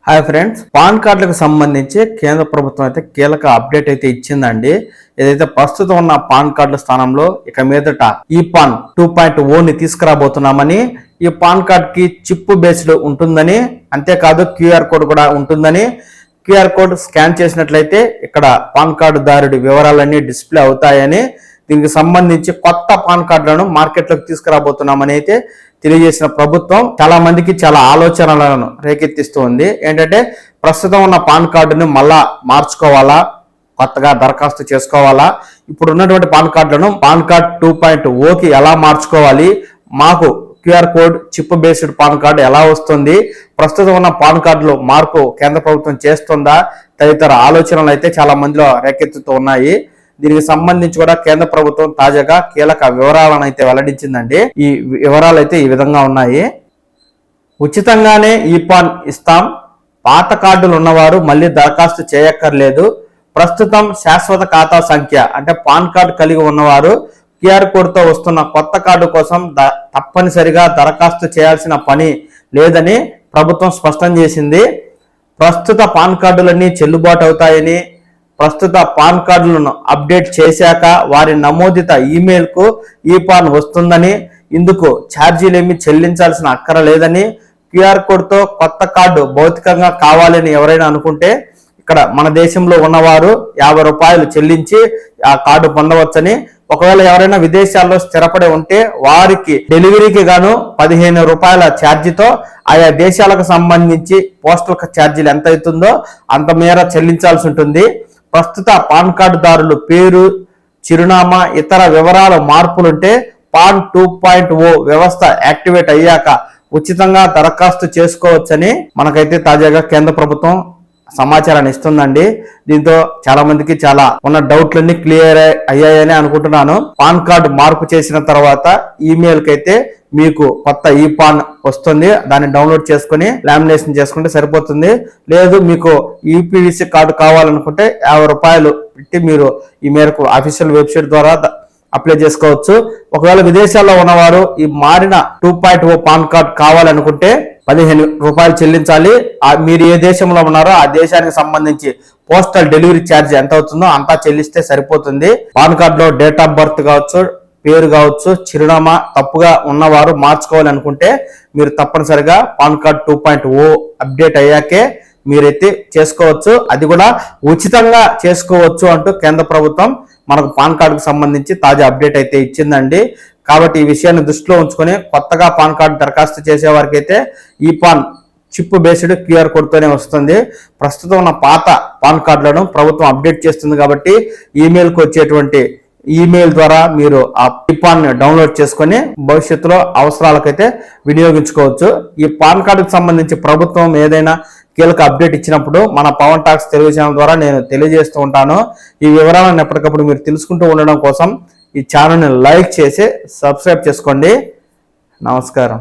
Hi friends, pan కార్డులకు సంబంధించి కేంద్ర ప్రభుత్వం అయితే కీలక అప్డేట్ అయితే ఇచ్చిందండి. ఏదైతే ప్రస్తుతం ఉన్న పాన్ కార్డుల స్థానంలో ఇక మీదట ఈ పాన్ 2.0 ని తీసుకురాబోతున్నామని, ఈ పాన్ కార్డ్ కి చిప్ బేస్డ్ ఉంటుందని, అంతేకాదు QR కోడ్ కూడా ఉంటుందని, QR కోడ్ స్కాన్ చేసినట్లయితే ఇక్కడ పాన్ కార్డు దారుడి వివరాలన్నీ డిస్ప్లే అవుతాయని, దీనికి సంబంధించి కొత్త పాన్ కార్డులను మార్కెట్లోకి తీసుకురాబోతున్నామని అయితే తెలియజేసిన ప్రభుత్వం చాలా మందికి చాలా ఆలోచనలను రేకెత్తిస్తుంది. ఏంటంటే ప్రస్తుతం ఉన్న పాన్ కార్డుని మళ్ళా మార్చుకోవాలా, కొత్తగా దరఖాస్తు చేసుకోవాలా, ఇప్పుడు ఉన్నటువంటి పాన్ కార్డులను పాన్ కార్డ్ 2.0కి ఎలా మార్చుకోవాలి, మాకు QR code chip based pan card ఎలా వస్తుంది, ప్రస్తుతం ఉన్న పాన్ కార్డులో మార్పు కేంద్ర ప్రభుత్వం చేస్తుందా, తదితర ఆలోచనలు అయితే చాలా మందిలో రేకెత్తుతూ ఉన్నాయి. దీనికి సంబంధించి కూడా కేంద్ర ప్రభుత్వం తాజాగా కీలక వివరాలను అయితే వెల్లడించిందండి. ఈ వివరాలు అయితే ఈ విధంగా ఉన్నాయి. ఉచితంగానే ఈ పాన్ ఇస్తాం, పాత కార్డులు ఉన్నవారు మళ్ళీ దరఖాస్తు చేయక్కర్లేదు, ప్రస్తుతం శాశ్వత ఖాతా సంఖ్య అంటే పాన్ కార్డు కలిగి ఉన్నవారు QR కోడ్తో వస్తున్న కొత్త కార్డు కోసం తప్పనిసరిగా దరఖాస్తు చేయాల్సిన పని లేదని ప్రభుత్వం స్పష్టం చేసింది. ప్రస్తుత పాన్ కార్డులన్నీ చెల్లుబాటు అవుతాయని, ప్రస్తుత పాన్ కార్డులను అప్డేట్ చేశాక వారి నమోదిత ఈమెయిల్కు ఈ పాన్ వస్తుందని, ఇందుకు ఛార్జీలేమీ చెల్లించాల్సిన అక్కర లేదని, QR కోడ్తో కొత్త కార్డు భౌతికంగా కావాలని ఎవరైనా అనుకుంటే ఇక్కడ మన దేశంలో ఉన్నవారు ₹50 చెల్లించి ఆ కార్డు పొందవచ్చని, ఒకవేళ ఎవరైనా విదేశాల్లో స్థిరపడి ఉంటే వారికి డెలివరీకి గాను ₹15 ఛార్జీతో ఆయా దేశాలకు సంబంధించి పోస్టల్ ఛార్జీలు ఎంత అవుతుందో అంత మేర చెల్లించాల్సి ఉంటుంది. ప్రస్తుత పాన్ కార్డుదారులు పేరు, చిరునామా, ఇతర వివరాల మార్పులుంటే పాన్ 2.0 వ్యవస్థ యాక్టివేట్ అయ్యాక ఉచితంగా దరఖాస్తు చేసుకోవచ్చని మనకైతే తాజాగా కేంద్ర ప్రభుత్వం సమాచారాన్ని ఇస్తుందండి. దీంతో చాలా మందికి చాలా ఉన్న డౌట్లన్నీ క్లియర్ అయ్యాయని అనుకుంటున్నాను. పాన్ కార్డు మార్పు చేసిన తర్వాత ఈమెయిల్ కి అయితే మీకు కొత్త ఈ పాన్ వస్తుంది, దాన్ని డౌన్లోడ్ చేసుకుని లామినేషన్ చేసుకుంటే సరిపోతుంది. లేదు మీకు UPVC కార్డు కావాలనుకుంటే ₹50 పెట్టి మీరు ఈ మేరకు అఫీషియల్ వెబ్సైట్ ద్వారా అప్లై చేసుకోవచ్చు. ఒకవేళ విదేశాల్లో ఉన్నవారు ఈ మారిన 2.0 పాన్ కార్డ్ కావాలనుకుంటే ₹15 చెల్లించాలి. మీరు ఏ దేశంలో ఉన్నారో ఆ దేశానికి సంబంధించి పోస్టల్ డెలివరీ ఛార్జ్ ఎంత అవుతుందో అంతా చెల్లిస్తే సరిపోతుంది. పాన్ కార్డులో డేట్ ఆఫ్ బర్త్ కావచ్చు, పేరు కావచ్చు, చిరునామా తప్పుగా ఉన్నవారు మార్చుకోవాలనుకుంటే మీరు తప్పనిసరిగా పాన్ కార్డ్ 2.0 అప్డేట్ అయ్యాకే మీరైతే చేసుకోవచ్చు. అది కూడా ఉచితంగా చేసుకోవచ్చు అంటూ కేంద్ర ప్రభుత్వం మనకు పాన్ కార్డుకు సంబంధించి తాజా అప్డేట్ అయితే ఇచ్చిందండి. కాబట్టి ఈ విషయాన్ని దృష్టిలో ఉంచుకొని కొత్తగా పాన్ కార్డు దరఖాస్తు చేసే వారికి అయితే ఈ పాన్ చిప్ బేస్డ్ QR కోడ్తోనే వస్తుంది. ప్రస్తుతం ఉన్న పాత పాన్ కార్డులను ప్రభుత్వం అప్డేట్ చేస్తుంది కాబట్టి ఈమెయిల్కి వచ్చేటువంటి ఈమెయిల్ ద్వారా మీరు ఆ పాన్ డౌన్లోడ్ చేసుకొని భవిష్యత్తులో అవసరాలకైతే వినియోగించుకోవచ్చు. ఈ పాన్ కార్డుకు సంబంధించి ప్రభుత్వం ఏదైనా కీలక అప్డేట్ ఇచ్చినప్పుడు మన పవన్ టాక్స్ తెలుగు ఛానల్ ద్వారా నేను తెలియజేస్తూ ఉంటాను. ఈ వివరాలను ఎప్పటికప్పుడు మీరు తెలుసుకుంటూ ఉండడం కోసం ఈ ఛానల్ని లైక్ చేసి సబ్స్క్రైబ్ చేసుకోండి. నమస్కారం.